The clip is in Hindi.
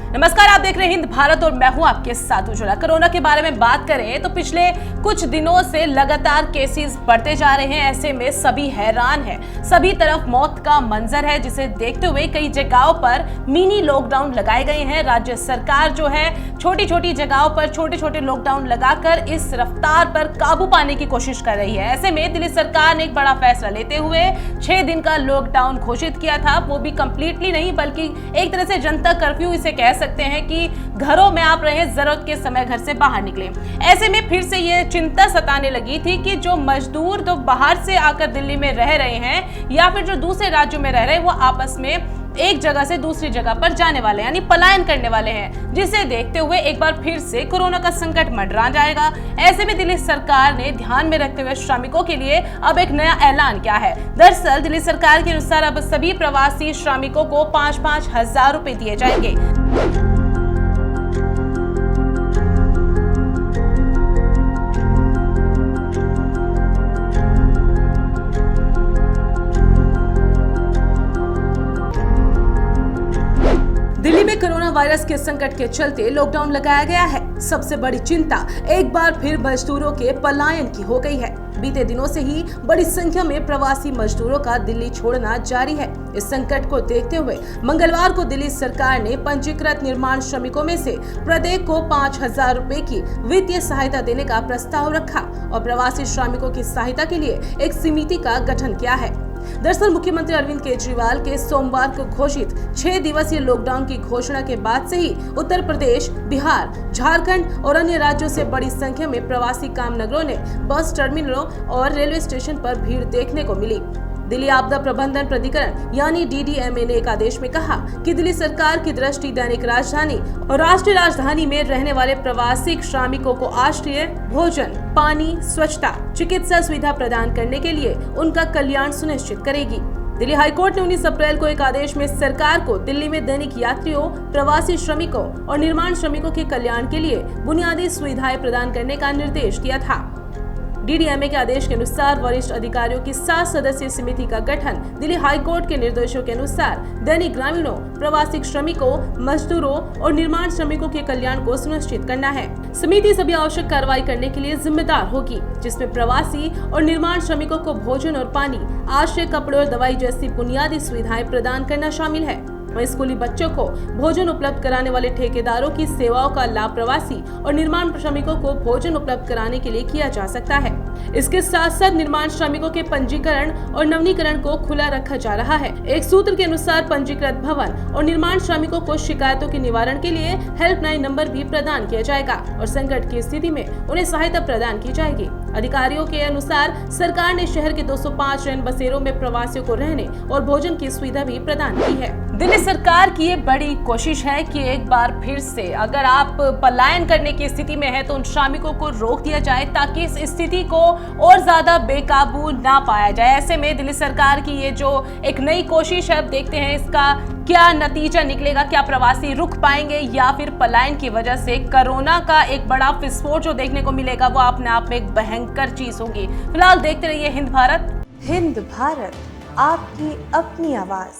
नमस्कार, आप देख रहे हैं हिंद भारत और मैं हूं आपके साथ उज्ज्वला। कोरोना के बारे में बात करें तो पिछले कुछ दिनों से लगातार केसेस बढ़ते जा रहे हैं। ऐसे में सभी हैरान हैं। सभी तरफ मौत का मंजर है, जिसे देखते हुए कई जगहों पर मिनी लॉकडाउन लगाए गए हैं। राज्य सरकार जो है छोटी छोटी जगहों पर छोटे छोटे लॉकडाउन लगाकर इस रफ्तार पर काबू पाने की कोशिश कर रही है। ऐसे में दिल्ली सरकार ने एक बड़ा फैसला लेते हुए 6 दिन का लॉकडाउन घोषित किया था। वो भी कंप्लीटली नहीं, बल्कि एक तरह से जनता कर्फ्यू इसे कह सकते हैं कि घरों में आप रहे, जरूरत के समय घर से बाहर निकले। ऐसे में फिर से ये चिंता सताने लगी थी कि जो मजदूर तो बाहर से आकर दिल्ली में रह रहे हैं या फिर जो दूसरे राज्यों में रह रहे हैं, वो आपस में एक जगह से दूसरी जगह पर जाने वाले यानी पलायन करने वाले हैं, जिसे देखते हुए एक बार फिर से कोरोना का संकट मंडरा जाएगा। ऐसे में दिल्ली सरकार ने ध्यान में रखते हुए श्रमिकों के लिए अब एक नया ऐलान किया है। दरअसल दिल्ली सरकार के अनुसार अब सभी प्रवासी श्रमिकों को 5-5 हजार रुपए दिए जाएंगे। दिल्ली में कोरोना वायरस के संकट के चलते लॉकडाउन लगाया गया है। सबसे बड़ी चिंता एक बार फिर मजदूरों के पलायन की हो गई है। बीते दिनों से ही बड़ी संख्या में प्रवासी मजदूरों का दिल्ली छोड़ना जारी है। इस संकट को देखते हुए मंगलवार को दिल्ली सरकार ने पंजीकृत निर्माण श्रमिकों में से प्रत्येक को 5,000 रुपए की वित्तीय सहायता देने का प्रस्ताव रखा और प्रवासी श्रमिकों की सहायता के लिए एक समिति का गठन किया है। दरअसल मुख्यमंत्री अरविंद केजरीवाल के सोमवार को घोषित 6 दिवसीय लॉकडाउन की घोषणा के बाद से ही उत्तर प्रदेश, बिहार, झारखंड और अन्य राज्यों से बड़ी संख्या में प्रवासी कामनगरों ने बस टर्मिनलों और रेलवे स्टेशन पर भीड़ देखने को मिली। दिल्ली आपदा प्रबंधन प्राधिकरण यानी DDMA ने एक आदेश में कहा कि दिल्ली सरकार की दृष्टि दैनिक राजधानी और राष्ट्रीय राजधानी में रहने वाले प्रवासी श्रमिकों को आश्रय, भोजन, पानी, स्वच्छता, चिकित्सा सुविधा प्रदान करने के लिए उनका कल्याण सुनिश्चित करेगी। दिल्ली हाईकोर्ट ने 19 अप्रैल को एक आदेश में सरकार को दिल्ली में दैनिक यात्रियों, प्रवासी श्रमिकों और निर्माण श्रमिकों के कल्याण के लिए बुनियादी सुविधाएं प्रदान करने का निर्देश दिया था। DDMA के आदेश के अनुसार वरिष्ठ अधिकारियों की 7 सदस्यीय समिति का गठन दिल्ली हाईकोर्ट के निर्देशों के अनुसार दैनिक ग्रामीणों, प्रवासी श्रमिकों, मजदूरों और निर्माण श्रमिकों के कल्याण को सुनिश्चित करना है। समिति सभी आवश्यक कार्रवाई करने के लिए जिम्मेदार होगी, जिसमें प्रवासी और निर्माण श्रमिकों को भोजन और पानी, आश्रय, कपड़े और दवाई जैसी बुनियादी सुविधाएं प्रदान करना शामिल है। वहीं स्कूली बच्चों को भोजन उपलब्ध कराने वाले ठेकेदारों की सेवाओं का लाभ प्रवासी और निर्माण श्रमिकों को भोजन उपलब्ध कराने के लिए किया जा सकता है। इसके साथ साथ निर्माण श्रमिकों के पंजीकरण और नवीनीकरण को खुला रखा जा रहा है। एक सूत्र के अनुसार पंजीकृत भवन और निर्माण श्रमिकों को शिकायतों के निवारण के लिए हेल्पलाइन नंबर भी प्रदान किया जाएगा और संकट की स्थिति में उन्हें सहायता प्रदान की जाएगी। अधिकारियों के अनुसार सरकार ने शहर के 205 रैन बसेरों में प्रवासियों को रहने और भोजन की सुविधा भी प्रदान की है। दिल्ली सरकार की ये बड़ी कोशिश है कि एक बार फिर से अगर आप पलायन करने की स्थिति में है तो उन श्रमिकों को रोक दिया जाए, ताकि इस स्थिति को और ज्यादा बेकाबू ना पाया जाए। ऐसे में दिल्ली सरकार की ये जो एक नई कोशिश है, अब देखते हैं इसका क्या नतीजा निकलेगा। क्या प्रवासी रुक पाएंगे या फिर पलायन की वजह से कोरोना का एक बड़ा विस्फोट जो देखने को मिलेगा वो अपने आप में एक भयंकर चीज होगी। फिलहाल देखते रहिए हिंद भारत। हिंद भारत, आपकी अपनी आवाज।